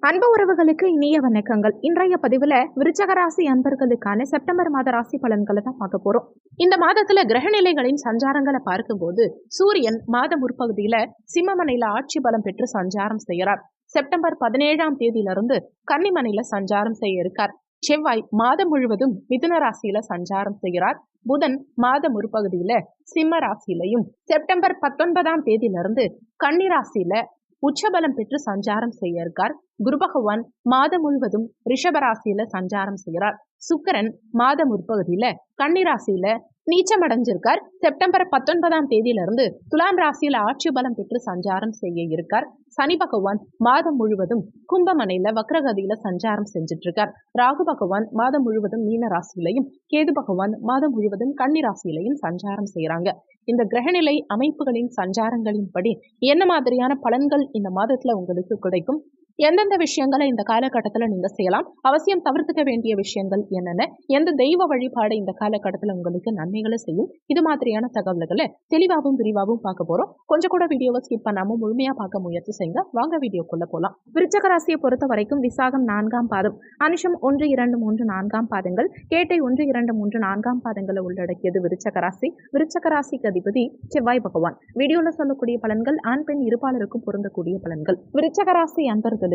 அன்பு உறவுகளுக்கு இனிய வணக்கங்கள். இன்றைய பதிவுல விருச்சக ராசி அன்பர்களுக்கான செப்டம்பர் மாத ராசி பலன்களை தான் பார்க்க போறோம். இந்த மாதத்துல கிரகநிலைகளின் சஞ்சாரங்களை பார்க்கும்போது சூரியன் மாத முற்பகுதியில சிம்மமனையில ஆட்சி பலம் பெற்று சஞ்சாரம் செய்யறார். செப்டம்பர் 17ஆம் தேதியிலிருந்து கன்னிமனையில சஞ்சாரம் செய்ய இருக்கார். செவ்வாய் மாதம் முழுவதும் மிதுன ராசியில சஞ்சாரம் செய்கிறார். புதன் மாத முற்பகுதியில சிம்ம ராசியிலையும் செப்டம்பர் 19ஆம் தேதியிலிருந்து கன்னி ராசியில உச்சபலம் பெற்று சஞ்சாரம் செய்ய இருக்கார். குரு பகவான் மாதம் முழுவதும் ரிஷபராசியில சஞ்சாரம் செய்கிறார். சுக்கிரன் மாத முற்பகுதியில கன்னிராசியில நீச்சம் அடைஞ்சிருக்கார். செப்டம்பர் 19ஆம் தேதியிலிருந்து துலாம் ராசியில ஆட்சி பலம் பெற்று சஞ்சாரம் செய்ய இருக்கார். சனி பகவான் மாதம் முழுவதும் கும்பமனையில வக்ரகதியில சஞ்சாரம் செஞ்சுட்டு இருக்கார். ராகு பகவான் மாதம் முழுவதும் மீன ராசியிலையும் கேது பகவான் மாதம் முழுவதும் கன்னி ராசியிலையும் சஞ்சாரம் செய்யறாங்க. இந்த கிரகநிலை அமைப்புகளின் சஞ்சாரங்களின்படி என்ன மாதிரியான பலன்கள் இந்த மாதத்துல உங்களுக்கு கிடைக்கும், எந்தெந்த விஷயங்களை இந்த காலகட்டத்துல நீங்க செய்யலாம், அவசியம் தவிர்த்துக்க வேண்டிய விஷயங்கள் என்னென்ன, எந்த தெய்வ வழிபாடு இந்த காலகட்டத்துல உங்களுக்கு நன்மைகளை செய்யும், இது மாதிரியான தகவல்களை தெளிவாகவும் விரிவாகவும் பார்க்க போறோம். கொஞ்சம் கூட வீடியோவை ஸ்கிப் பண்ணாம முழுமையா பார்க்க முயற்சி செய்யுங்க. வாங்க வீடியோக்குள்ள போலாம். விருச்சக ராசியை பொறுத்த வரைக்கும் விசாகம் 4ஆம் பாதம், அனுஷம் 1, 2, 3, 4ஆம் பாதங்கள், கேட்டை 1, 2, 3, 4ஆம் பாதங்களை உள்ளடக்கியது விருச்சக ராசி. விருச்சக ராசிக்கு அதிபதி செவ்வாய் பகவான். வீடியோல சொல்லக்கூடிய பலன்கள் ஆண் பெண் இருபாலருக்கும் பொருந்தக்கூடிய பலன்கள். விருச்சக ராசி அன்பர்கள்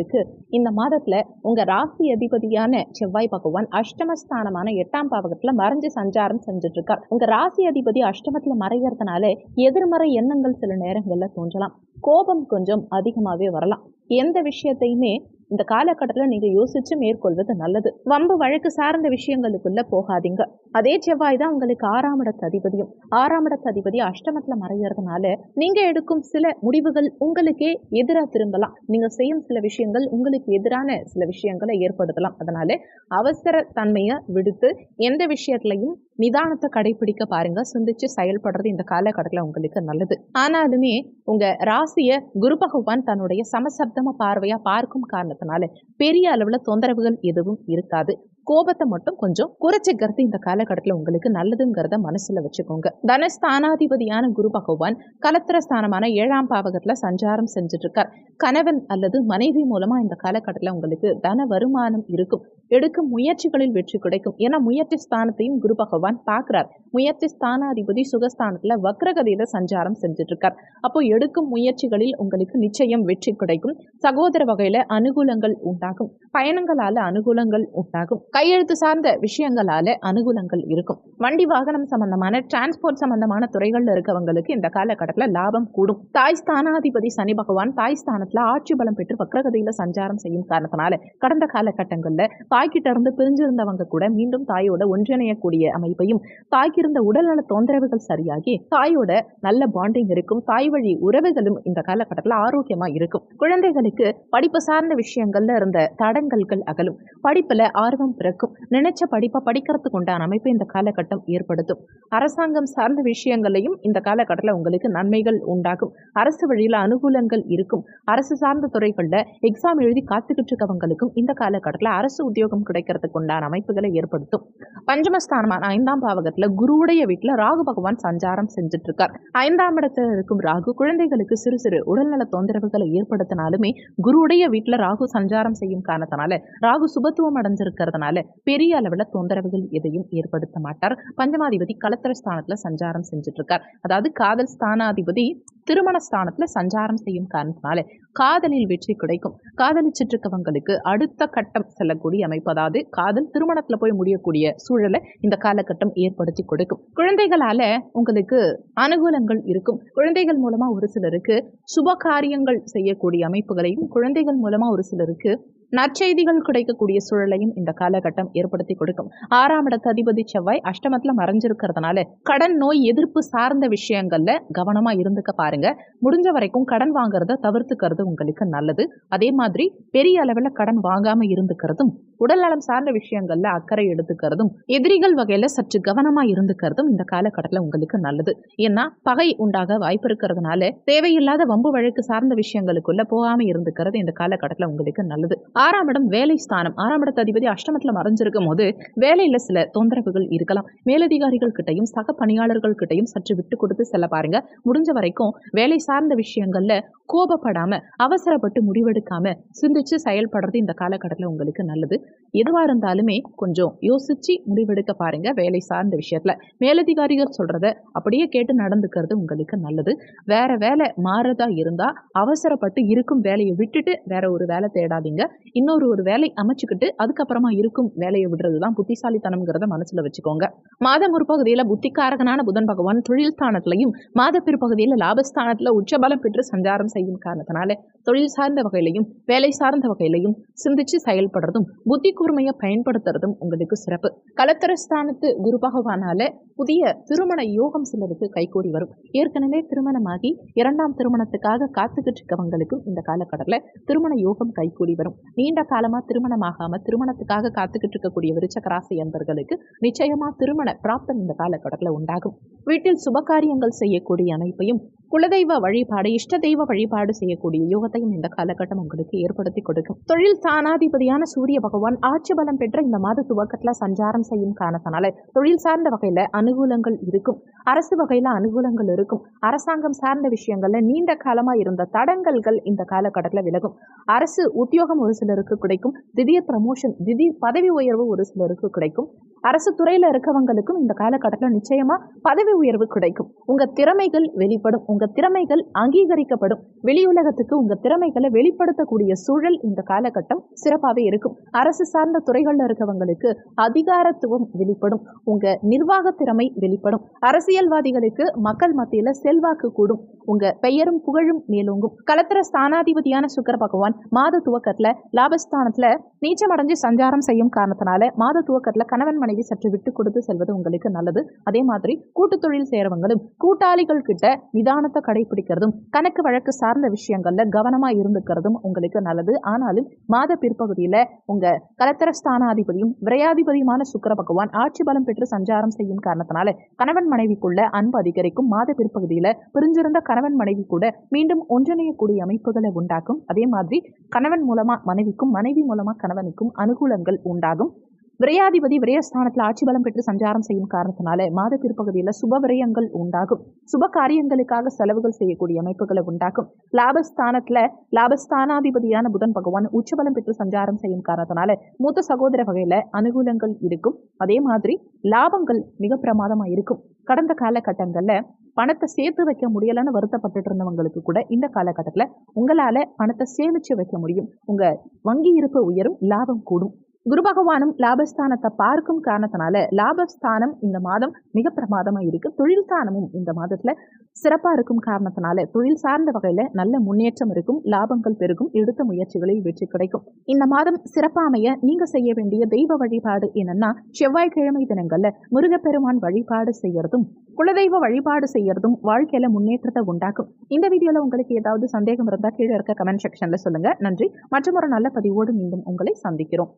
இந்த மாதத்துல உங்க ராசி அதிபதியான செவ்வாய் பகவான் அஷ்டமஸ்தானமான 8ஆம் பாவகத்துல மறைஞ்சு சஞ்சாரம் செஞ்சுட்டு இருக்கார். உங்க ராசி அதிபதி அஷ்டமத்துல மறைகிறதுனால எதிர்மறை எண்ணங்கள் சில நேரங்கள்ல தோன்றலாம். கோபம் கொஞ்சம் அதிகமாவே வரலாம். எந்த விஷயத்தையுமே இந்த காலகட்டத்தில் நீங்க யோசிச்சு மேற்கொள்வது நல்லது. வம்பு வழக்கு சார்ந்த விஷயங்களுக்குள்ள போகாதீங்க. அதே செவ்வாய் தான் உங்களுக்கு 6ஆம் இடத்து அதிபதியும். 6ஆம் இடத்து அதிபதி அஷ்டமத்துல மறைகிறதுனால நீங்க எடுக்கும் சில முடிவுகள் உங்களுக்கே எதிராக திரும்பலாம். நீங்க செய்யும் சில விஷயங்கள் உங்களுக்கு எதிரான சில விஷயங்களை ஏற்படுத்தலாம். அதனால அவசர தன்மையை விடுத்து எந்த விஷயத்திலையும் நிதானத்தை கடைபிடிக்க பாருங்க. சிந்திச்சு செயல்படுறது இந்த காலகட்டத்தில் உங்களுக்கு நல்லது. ஆனாலுமே உங்க ராசிய குரு பகவான் தன்னுடைய சமசப்தம பார்வையா பார்க்கும் காரணத்தினால பெரிய அளவுல தொந்தரவுகள் எதுவும் இருக்காது. கோபத்தை மட்டும் கொஞ்சம் குறைச்சிக்கிறது இந்த காலகட்டத்தில் உங்களுக்கு நல்லதுங்கிறத மனசுல வச்சுக்கோங்க. தனஸ்தானாதிபதியான குரு பகவான் கலத்திர ஸ்தானமான 7ஆம் பாவகத்துல சஞ்சாரம் செஞ்சுட்டு இருக்கார். கணவன் அல்லது மனைவி மூலமா இந்த காலகட்டத்தில் உங்களுக்கு தன வருமானம் இருக்கும். எடுக்கும் முயற்சிகளில் வெற்றி கிடைக்கும். ஏன்னா முயற்சி ஸ்தானத்தையும் குரு பகவான் பார்க்கிறார். முயற்சி ஸ்தானாதிபதி சுகஸ்தானத்துல வக்ரகதியில சஞ்சாரம் செஞ்சுட்டு இருக்கார். அப்போ எடுக்கும் முயற்சிகளில் உங்களுக்கு நிச்சயம் வெற்றி கிடைக்கும். சகோதர வகையில அனுகூலங்கள் உண்டாகும். பயணங்களால அனுகூலங்கள் உண்டாகும். கையெழுத்து சார்ந்த விஷயங்களால அனுகூலங்கள் இருக்கும். வண்டி வாகனம் சம்பந்தமான டிரான்ஸ்போர்ட் சம்பந்தமான துறைகள்ல இருக்கவங்களுக்கு இந்த காலகட்டத்தில் லாபம் கூடும். தாய் ஸ்தானாதிபதி சனி பகவான் தாய் ஸ்தானத்துல ஆட்சி பலம் பெற்று வக்ரகதியில சஞ்சாரம் செய்யும் காரணத்தினால கடந்த காலகட்டங்கள்ல தாய்கிட்ட இருந்து பிரிஞ்சிருந்தவங்க கூட மீண்டும் தாயோட ஒன்றிணையக்கூடிய அமைப்பையும், தாய்க்கு இருந்த உடல்நல தொந்தரவுகள் சரியாகி தாயோட நல்ல பாண்டிங் இருக்கும். தாய் வழி உறவுகளும் இந்த காலகட்டத்தில் ஆரோக்கியமா இருக்கும். குழந்தைகளுக்கு படிப்பு சார்ந்த விஷயங்கள்ல இருந்த தடங்கல்கள் அகலும். படிப்புல ஆர்வம் பிறக்கும். நினைச்ச படிப்பை படிக்கிறதுக்கு உண்டான அமைப்பை இந்த காலகட்டம் ஏற்படுத்தும். அரசாங்கம் சார்ந்த விஷயங்களையும் இந்த காலகட்டத்தில் உங்களுக்கு நன்மைகள் உண்டாகும். அரசு வழியில அனுகூலங்கள் இருக்கும். அரசு சார்ந்த துறைகள்ல எக்ஸாம் எழுதி காத்துக்கிட்டு இருக்கவங்களுக்கும் இந்த காலகட்டத்தில் அரசு உத்தியோகம் கிடைக்கிறதுக்கு உண்டான அமைப்புகளை ஏற்படுத்தும். பஞ்சமஸ்தானமான 5ஆம் பாவகத்துல குருவுடைய வீட்டுல ராகு பகவான் சஞ்சாரம் செஞ்சுட்டு இருக்கார். 5ஆம் இடத்துல இருக்கும் ராகு குழந்தைகளுக்கு சிறு சிறு உடல்நல தொந்தரவுகளை ஏற்படுத்தினாலுமே குருவுடைய வீட்டுல ராகு சஞ்சாரம் செய்யும் காரணத்தினால ராகு சுபத்துவம் அடைஞ்சிருக்கிறதுனால பெரிய அளவுல தொந்தரவுகள் எதையும் ஏற்படுத்த மாட்டார். பஞ்சமாதிபதி கலத்திர ஸ்தானத்துல சஞ்சாரம் செஞ்சுட்டு இருக்கார். அதாவது காதல் ஸ்தானாதிபதி திருமண ஸ்தானத்துல சஞ்சாரம் செய்யும் காரணத்தினால காதலில் வெற்றி கிடைக்கும். காதலிச்சிட்டு இருக்கவங்களுக்கு அடுத்த கட்டம் செல்லக்கூடிய அமைப்பு, அதாவது காதல் திருமணத்துல போய் முடியக்கூடிய சூழலை இந்த காலகட்டம் ஏற்படுத்தி கொடுக்கும். குழந்தைகளால உங்களுக்கு அனுகூலங்கள் இருக்கும். குழந்தைகள் மூலமா ஒரு சிலருக்கு சுப காரியங்கள் செய்யக்கூடிய அமைப்புகளையும், குழந்தைகள் மூலமா ஒரு சிலருக்கு நற்செய்திகள் கிடைக்கக்கூடிய சூழலையும் இந்த காலகட்டம் ஏற்படுத்தி கொடுக்கும். 6ஆம் இடத்து அதிபதி செவ்வாய் அஷ்டமத்துல மறைஞ்சிருக்கிறதுனால கடன் நோய் எதிர்ப்பு சார்ந்த விஷயங்கள்ல கவனமா இருந்துக்க பாருங்க. முடிஞ்ச வரைக்கும் கடன் வாங்குறத தவிர்த்துக்கிறது உங்களுக்கு நல்லது. அதே மாதிரி பெரிய அளவுல கடன் வாங்காம இருந்துக்கிறதும், உடல் நலம் சார்ந்த விஷயங்கள்ல அக்கறை எடுத்துக்கிறதும், எதிரிகள் வகையில சற்று கவனமா இருந்துக்கிறதும் இந்த காலகட்டத்தில் உங்களுக்கு நல்லது. ஏன்னா பகை உண்டாக வாய்ப்பு இருக்கிறதுனால தேவையில்லாத வம்பு வழக்கு சார்ந்த விஷயங்களுக்குள்ள போகாம இருந்துக்கிறது இந்த காலகட்டத்தில் உங்களுக்கு நல்லது. 6ஆம் இடம் வேலை ஸ்தானம். 6ஆம் இடத்து அதிபதி அஷ்டமத்துல மறைஞ்சிருக்கும் போது வேலையில சில தொந்தரவுகள் இருக்கலாம். மேலதிகாரிகள் கிட்டையும் சக பணியாளர்கள் கிட்டையும் சற்று விட்டு கொடுத்து செல்ல பாருங்க. முடிஞ்ச வரைக்கும் வேலை சார்ந்த விஷயங்கள்ல கோபப்படாம அவசரப்பட்டு முடிவெடுக்காம சிந்திச்சு செயல்படுறது இந்த காலகட்டத்தில் உங்களுக்கு நல்லது. எதுவா இருந்தாலுமே கொஞ்சம் யோசிச்சு முடிவெடுக்க பாருங்க. வேலை சார்ந்த விஷயத்துல மேலதிகாரிகள் சொல்றத அப்படியே கேட்டு நடந்துக்கிறது உங்களுக்கு நல்லது. வேற வேலை மாறதா இருந்தா அவசரப்பட்டு இருக்கும் வேலையை விட்டுட்டு வேற ஒரு வேலை தேடாதீங்க. இன்னொரு வேலை அமைச்சுக்கிட்டு அதுக்கப்புறமா இருக்கும் வேலையை விடுறதுதான் புத்திசாலித்தனம்ங்கிறத மனசுல வச்சுக்கோங்க. மாத முற்பகுதியில புத்திக்காரகனான புதன் பகவான் தொழில் ஸ்தானத்திலையும் மாத பிற்பகுதியில லாபஸ்தானத்துல உச்சபலம் பெற்று சஞ்சாரம் செய்யும் காரணத்தினால தொழில் சார்ந்த வகையிலையும் வேலை சார்ந்த வகையிலையும் சிந்திச்சு செயல்படுறதும் புத்தி கூர்மையை பயன்படுத்துறதும் உங்களுக்கு சிறப்பு. கலத்திரஸ்தானத்து குரு பகவானால புதிய திருமண யோகம் சிலருக்கு கைகூடி வரும். ஏற்கனவே திருமணமாகி 2ஆம் திருமணத்துக்காக காத்துக்கிட்டு இருக்கவங்களுக்கும் இந்த காலகட்டத்தில் திருமண யோகம் கைகூடி வரும். நீண்ட காலமா திருமணமாகாம திருமணத்துக்காக காத்துக்கிட்டு இருக்கக்கூடிய விருச்சக ராசி அன்பர்களுக்கு நிச்சயமா திருமண பிராப்தம் இந்த காலகட்டத்தில் உண்டாகும். வீட்டில் சுபகாரியங்கள் செய்யக்கூடிய அமைப்பையும் குலதெய்வ வழிபாடு இஷ்ட தெய்வ வழிபாடு செய்யக்கூடிய யோகத்தையும் இந்த காலகட்டம் உங்களுக்கு ஏற்படுத்தி கொடுக்கும். தொழில் ஸ்தானாதிபதியான சூரிய பகவான் ஆட்சி பலம் பெற்ற இந்த மாத துவக்கத்துல சஞ்சாரம் செய்யும் காரணத்தினால தொழில் சார்ந்த வகையில அனுகூலங்கள் இருக்கும். அரசு வகையில அனுகூலங்கள் இருக்கும். அரசாங்கம் சார்ந்த விஷயங்கள்ல நீண்ட காலமா இருந்த தடங்கல்கள் இந்த காலகட்டத்துல விலகும். அரசு உத்தியோகம் ஒரு சிலருக்கு கிடைக்கும். திடீர் ப்ரமோஷன், திடீர் பதவி உயர்வு ஒரு சிலருக்கு கிடைக்கும். அரசு துறையில இருக்கவங்களுக்கும் இந்த காலகட்டத்தில் நிச்சயமா பதவி உயர்வு கிடைக்கும். உங்க திறமைகள் வெளிப்படும். உங்க திறமைகள் அங்கீகரிக்கப்படும். வெளியுலகத்துக்கு உங்க திறமைகளை வெளிப்படுத்தக்கூடிய சூழல் இந்த காலகட்டம் சிறப்பாகவே இருக்கும். அரசு சார்ந்த துறைகள்ல இருக்கவங்களுக்கு அதிகாரத்துவம் வெளிப்படும். உங்க நிர்வாக திறமை வெளிப்படும். அரசியல்வாதிகளுக்கு மக்கள் மத்தியில செல்வாக்கு கூடும். உங்க பெயரும் புகழும் மேலோங்கும். கலத்திர ஸ்தானாதிபதியான சுக்கிர பகவான் மாத துவக்கத்துல லாபஸ்தானத்துல நீச்சமடைஞ்சு சஞ்சாரம் செய்யும் காரணத்தினால மாத துவக்கத்துல கணவன் மனைவி சற்று விட்டு கொடுத்து செல்வது உங்களுக்கு நல்லது. அதே மாதிரி கூட்டு தொழில் சேரவங்களும் கூட்டாளிகள் கிட்ட நிதானத்தை கடைபிடிக்கிறதும் கணக்கு வழக்கு சார்ந்த விஷயங்கள்ல கவனமா இருந்துக்கிறதும் உங்களுக்கு நல்லது. ஆனாலும் மாத பிற்பகுதியில உங்க கலத்திர ஸ்தானாதிபதியும் விரையாதிபதியுமான சுக்கிர பகவான் ஆட்சி பலம் பெற்று சஞ்சாரம் செய்யும் காரணத்தினால கணவன் மனைவிக்குள்ள அன்பு அதிகரிக்கும். மாத பிற்பகுதியில பிரிஞ்சிருந்த கணவன் மனைவி கூட மீண்டும் ஒன்றிணையக்கூடிய அமைப்புகளை உண்டாக்கும். அதே மாதிரி கணவன் மூலமா மனைவிக்கும் மனைவி மூலமா கணவனுக்கும் அனுகூலங்கள் உண்டாகும். விரையாதிபதி விரயஸ்தானத்தில் ஆட்சி பலம் பெற்று சஞ்சாரம் செய்யும் காரணத்தினால மாத பிற்பகுதியில் சுப விரயங்கள் உண்டாகும். சுப காரியங்களுக்காக செலவுகள் செய்யக்கூடிய அமைப்புகளை உண்டாக்கும். லாபஸ்தானாதிபதியான புதன் பகவான் உச்சபலம் பெற்று சஞ்சாரம் செய்யும் காரணத்தினால மூத்த சகோதர வகையில அனுகூலங்கள் இருக்கும். அதே மாதிரி லாபங்கள் மிக பிரமாதமா இருக்கும். கடந்த காலகட்டங்கள்ல பணத்தை சேர்த்து வைக்க முடியலன்னு வருத்தப்பட்டு இருந்தவங்களுக்கு கூட இந்த காலகட்டத்தில் உங்களால பணத்தை சேமிச்சு வைக்க முடியும். உங்க வங்கி இருப்பு உயரும், லாபம் கூடும். குரு பகவானும் லாபஸ்தானத்தை பார்க்கும் காரணத்தினால லாபஸ்தானம் இந்த மாதம் மிக பிரமாதமா இருக்கு. தொழில் ஸ்தானமும் இந்த மாதத்துல சிறப்பா இருக்கும் காரணத்தினால தொழில் சார்ந்த வகையில நல்ல முன்னேற்றம் இருக்கும். லாபங்கள் பெருகும். எடுத்த முயற்சிகளில் வெற்றி கிடைக்கும். இந்த மாதம் சிறப்பாமைய நீங்க செய்ய வேண்டிய தெய்வ வழிபாடு என்னன்னா, செவ்வாய்க்கிழமை தினங்கள்ல முருகப்பெருமான் வழிபாடு செய்யறதும் குலதெய்வ வழிபாடு செய்யறதும் வாழ்க்கையில முன்னேற்றத்தை உண்டாக்கும். இந்த வீடியோல உங்களுக்கு ஏதாவது சந்தேகம் இருந்தா கீழே இருக்க கமெண்ட் செக்ஷன்ல சொல்லுங்க. நன்றி. மற்றும் ஒரு நல்ல பதிவோடு மீண்டும் உங்களை சந்திக்கிறோம்.